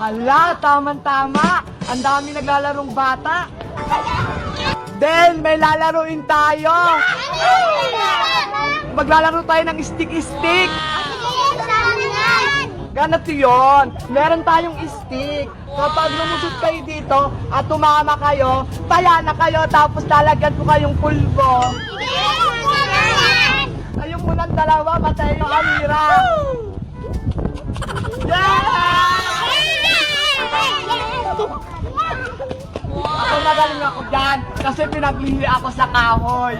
Hala, tama-tama. Ang dami naglalarong bata. Del, may lalaruin tayo. Maglalaro tayo ng stick-stick. Ganito yun. Meron tayong stick. Kapag lumusot kayo dito at tumama kayo, taya na kayo tapos lalagyan ko kayong pulbo. Ayun mo ng dalawa, Mateo, Amira. Ako magaling ako dyan kasi pinaglili ako sa kahoy.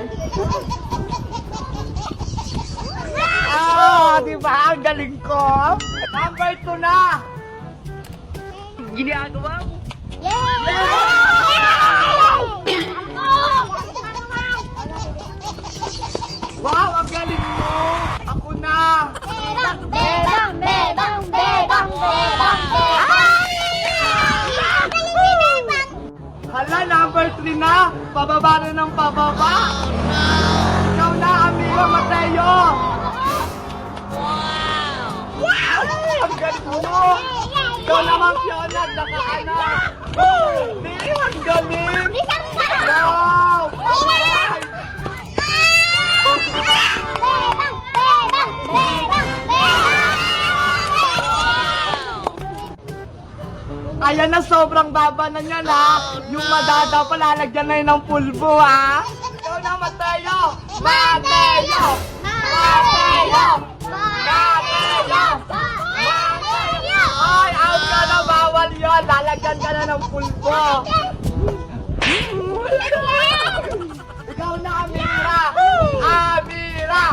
Diba? Ang galing ko. Number 2 na. Ginagawa mo. Wow, ang galing mo. Ako na. Bebang, bebang, bebang, bebang, Hala, number 3 na. Pababa na ng pababa. Ikaw na, amigo Mateo. Ang galing mo. Ikaw naman, Fiona, nakaanak. Ang galing. Wow. Ayan na, sobrang baba na niyan, ha? Yung madada pa, lalagyan na yun ng pulbo, ha? Ikaw na, Mateo! Mateo! Mateo! Mateo! Ay, out ka na, bawal yun! Lalagyan ka na ng pulbo! Ikaw na, Amira! Amira!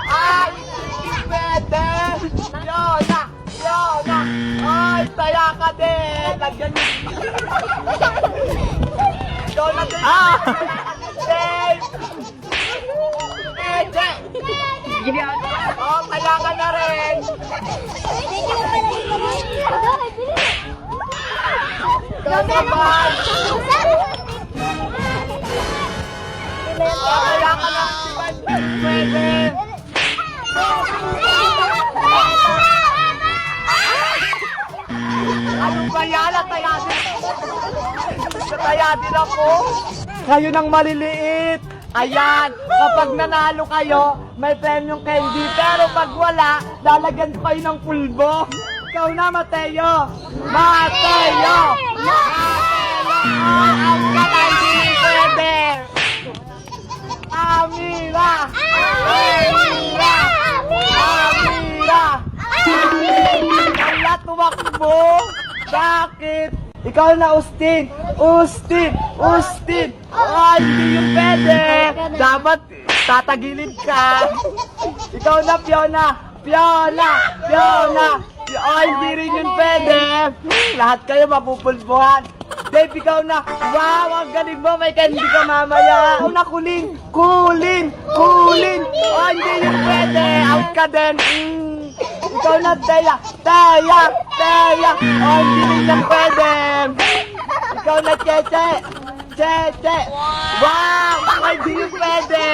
Ay, hindi pwede! Fiona! Fiona! Ay, taya ka din! Lagyan niyo! Fiona din! Dave! Ede! Oh, taya ka na rin! Ikaw naman! Taya ka na! Pwede! Ano ba yan? Nataya din ako. Kayo nang maliliit. Ayan, kapag nanalo kayo, may premium candy. Pero pag wala, lalagyan ko kayo ng pulbo. Ikaw na, Mateo. Mateo! Ang katay din pwede. Amira! Amira! Amira! Wala, tumakbo! Bakit? Ikaw na, Austin! Austin! Austin! Ay, hindi yung pwede! Dapat tatagilid ka! Ikaw na, Fiona! Fiona! Fiona! Ay, hindi rin yun pwede! Lahat kayo mapupulbuhan! Dave, ikaw na! Wow, ang galing mo! May candy ka mamaya! Ikaw na, Kulin! Kulin! Kulin! Ay, hindi yun pwede! Out ka din! Ikaw na, Teya! Teya! Teya! Oh, hindi rin yan pwede! Ikaw na, Cheche! Cheche! Wow! Ay, hindi yun pwede!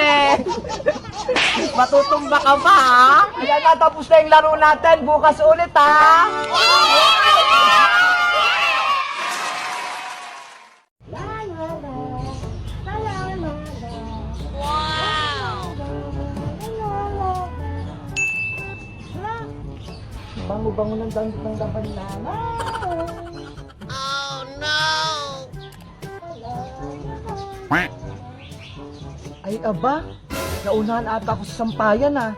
Matutumba ka pa, ha? Ayan na, tapos na yung laro natin. Bukas ulit, ha? Bango-bango ng dandot ng banana. Oh no! Ay, aba. Naunahan ata ako sa sampayan, ah.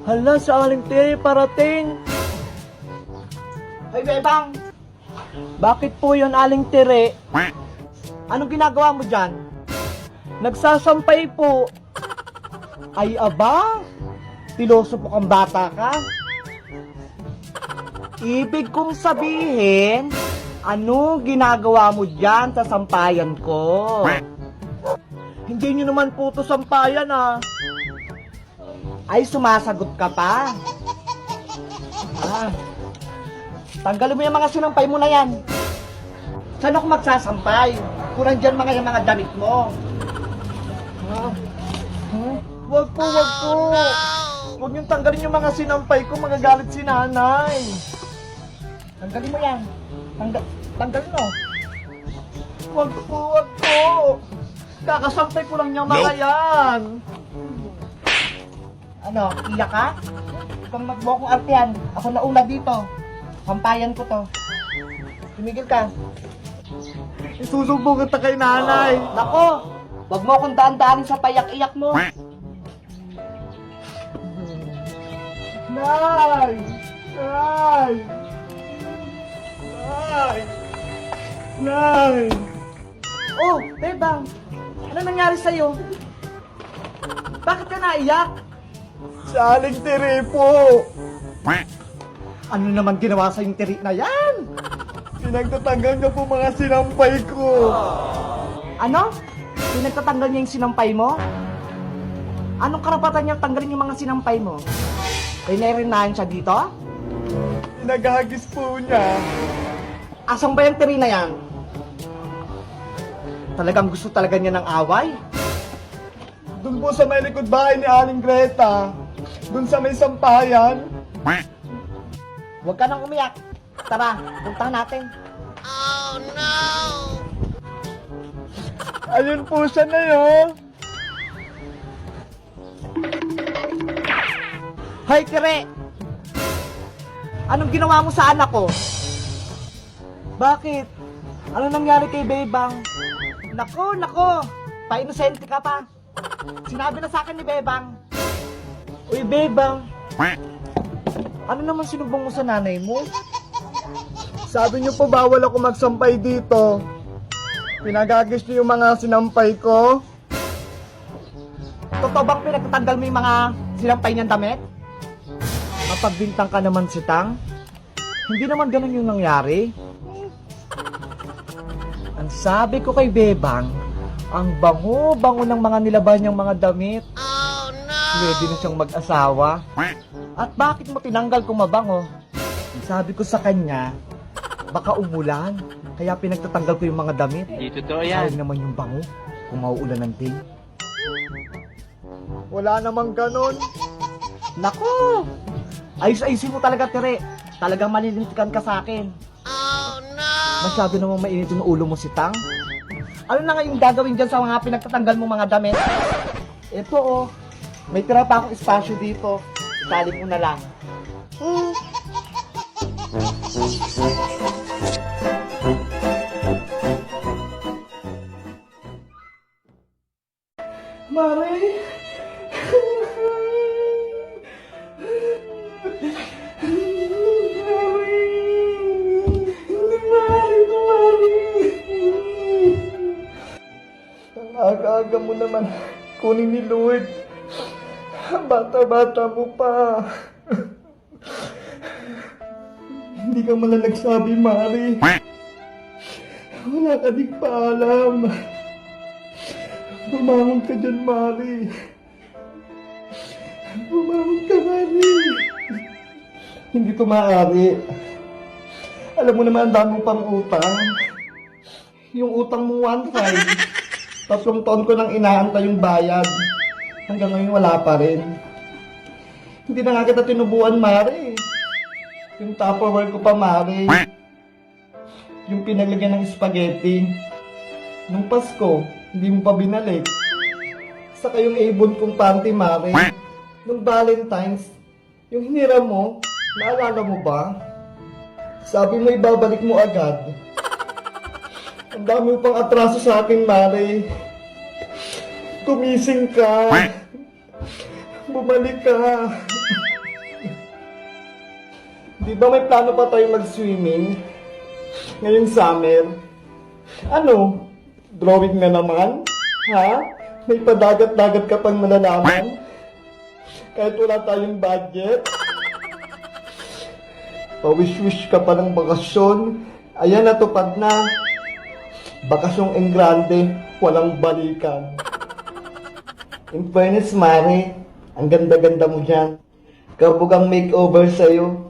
Hala, sa Aling Tere parating. Ay, Bebang. Bakit po yun, Aling Tere? Anong ginagawa mo dyan? Nagsasampay po. Ay, aba. Piloso po kang bata ka. Ibig kong sabihin, ano ginagawa mo dyan sa sampayan ko? Hindi nyo naman po to sampayan, ah. Ay, sumasagot ka pa. Tanggalin mo yung mga sinampay mo na yan. Saan ako magsasampay? Kung nandyan yung mga damit mo. Wag po, wag po. Huwag niyong tanggalin yung mga sinampay ko, magagalit si nanay. Tanggalin mo yan. Tanggalin mo. Huwag po, huwag po. Kakasampay ko lang niyang mga yan. Ano, iyak ka? Kung magbuo kong artihan, ako nauna dito. Sampayan ko to. Tumigil ka. Isusumbong kita kay nanay. Nako, wag mo akong daan-daanin sa payak-iyak mo. Nay! Nay! Nay! Nay! Oh, Bebang! Ano nangyari sa'yo? Bakit ka naiyak? Si Aling Tiri po! Ano naman ginawa sa yung tiri na yan? Pinagtatanggal niya po mga sinampay ko. Ano? Pinagtatanggal niya yung sinampay mo? Anong karapatan niya tanggalin yung mga sinampay mo? Rinarinahan siya dito? Pinaghagis po niya. Asan ba yung tiri na yan? Talagang gusto talaga niya ng away? Doon po sa may likod bahay ni Aling Greta. Doon sa may sampayan. Huwag ka nang umiyak. Tara, puntahan natin. Oh, no! Ayun po siya na yun. Hay, Tire! Anong ginawa mo sa anak ko? Bakit? Ano nangyari kay Bebang? Nako! Pa-inosente ka pa. Sinabi na sa akin ni Bebang. Uy, Bebang. Ano naman sinubong mo sa nanay mo? Sabi niyo po bawal ako magsampay dito. Pinagagis niyo yung mga sinampay ko. Totoo bang pinagtatanggal mo yung mga sinampay niyang damit? Mapagbintang ka naman si Tang. Hindi naman ganun yung nangyari. Ang sabi ko kay Bebang, ang bango-bango ng mga nilaban niyang mga damit. Oh, no! Ready na siyang mag-asawa. At bakit mo tinanggal kung mabango? Sabi ko sa kanya, baka umulan, kaya pinagtatanggal ko yung mga damit. Di totoo yan. Sayang naman yung bango, kung mauulan ng day. Wala namang ganon. Nako! Ayos-ayusin mo talaga, Tere. Talagang malilintikan ka sa akin. Oh, no! Masyado namang mainit yung ulo mo si Tang. Ano na nga yung gagawin dyan sa mga pinagtatanggal mo mga damit? Ito oh, may tira pa akong espasyo dito. Itali mo na lang. Mare! Ang aga-aga mo naman kunin ni Lord. Bata-bata mo pa. Hindi ka man lang nagsabi, Mari. Wala ka di paalam. Bumangon ka dyan, Mari. Bumangon ka, Mari. Hindi to maaari. Alam mo naman, ang dami mong pang utang. Yung utang mo 1.5. 3 taon ko nang inaantay yung bayad. Hanggang ngayon wala pa rin. Hindi na nga kita tinubuan, Mari. Yung Tupperware ko pa, Mari. Yung pinaglagyan ng spaghetti. Nung Pasko, hindi mo pa binalik. Saka yung Avon kong panty, Mari. Nung Valentine's, yung hiniram mo, naalala mo ba? Sabi mo ibabalik mo agad. Ang dami mo pang atraso sa akin, Mari. Kumising ka. Bumalik ka. Di ba may plano pa tayo mag-swimming? Ngayong summer? Ano? Drawing na naman? Ha? May padagat-dagat ka pang malalaman? Kahit wala tayong budget? Pawish-wish ka pa ng bakasyon? Ayan, natupad na. Bakasyong Engrande, walang balikan. In fairness, Mari, ang ganda-ganda mo dyan. Kabugang makeover sa'yo.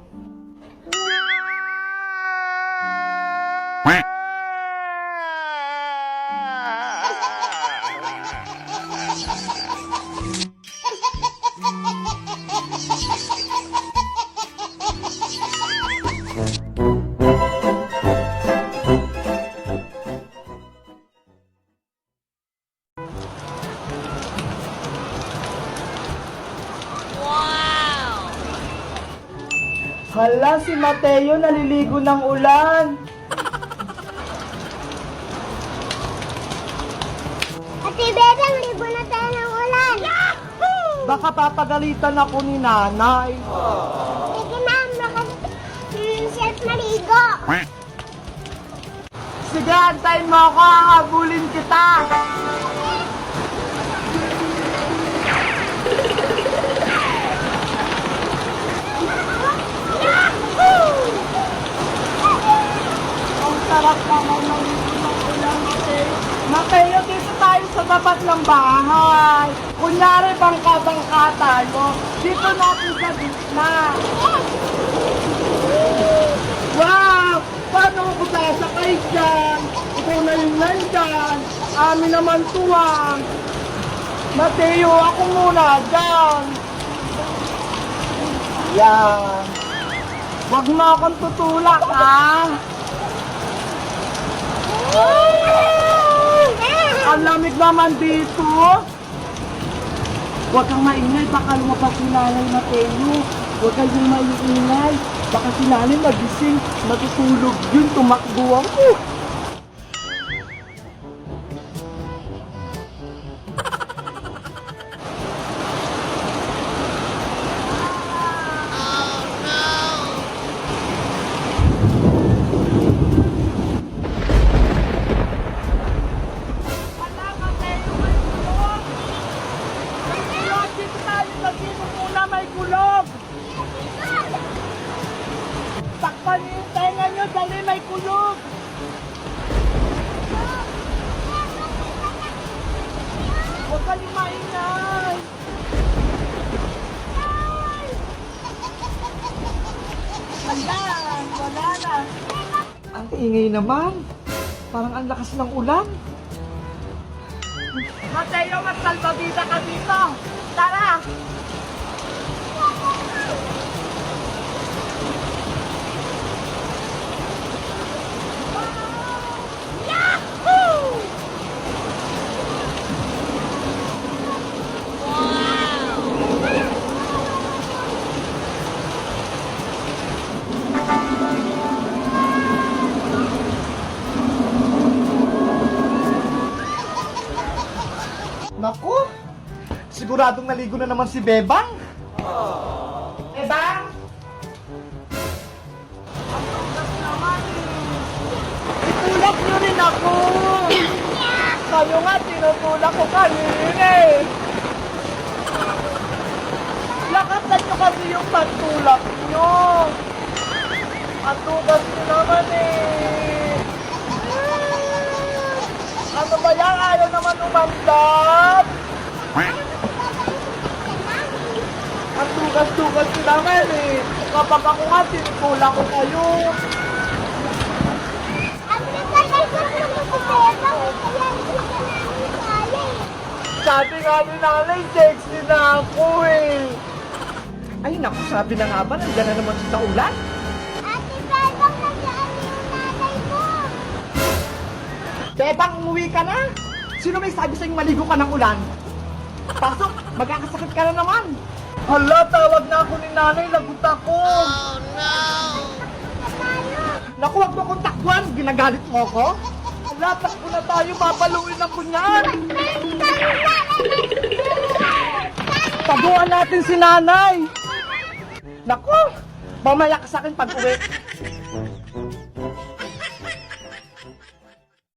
Hala, si Mateo naliligo ng ulan. Ate Bedang, libo na tayo ng ulan. Baka papagalitan ako ni nanay. Sige na, self maligo. Sige, antayin mo ako, hahabulin kita. Ang sarap naman ng ulan, Mateo. Mateo, dito tayo sa tapat ng bahay. Kunyari, bangka-bangka tayo. Dito natin sa gitna. Wow! Paano ako sasakay dyan? Ikaw na yung nandyan. Amin naman tuwang. Mateo, ako muna dyan. Yan. Huwag mo akong tutulak, ha? Ang lamig naman dito. Huwag kang maingay, baka lumabas si nanay, Mateo. Huwag kayong maingay. Baka si nanay magising, matutulog yun, tumakbo ako. May kulog! Takpan niyo yung tenga niyo, dali may kulog! Huwag ka niyo maingay! Ayan, wala na! Ang ingay naman! Parang ang lakas ng ulan! Mateo, magsalbabida ka dito! Tara! Naku! Siguradong naligo na naman si Bebang. Bebang! Ang tugas naman eh. Itulak niyo rin ako. Kayo nga, tinutulak ko kanina eh. Lakasan niyo kasi yung pantulak niyo. Ang tugas niyo naman eh. Ano ba yan? Ayaw naman umandad. Ang tugas-tugas ko naman eh. Kapag ako nga, tinutulak ko kayo. Ang nagkakal ko naman si Bedang, kaya hindi ka namin kaya eh. Sabi nga ni nanay, sexy na ako eh. Ay naku, sabi na nga ba, nandiyan na naman siya sa ulan. Ate Bedang, nandiyan yung nanay mo. Bebang, umuwi ka na. Sino may sabi sa'yo maligo ka ng ulan? Pasok, magkakasakit ka na naman. Hala, tawag na ako ni nanay, lagot ako. Oh no! Naku, wag mo akong takbuhan, ginagalit mo ako? Hala, takbo na tayo, papaluin ako niyan. Taguan natin si nanay. Naku, mamaya ka sa akin pag uwi.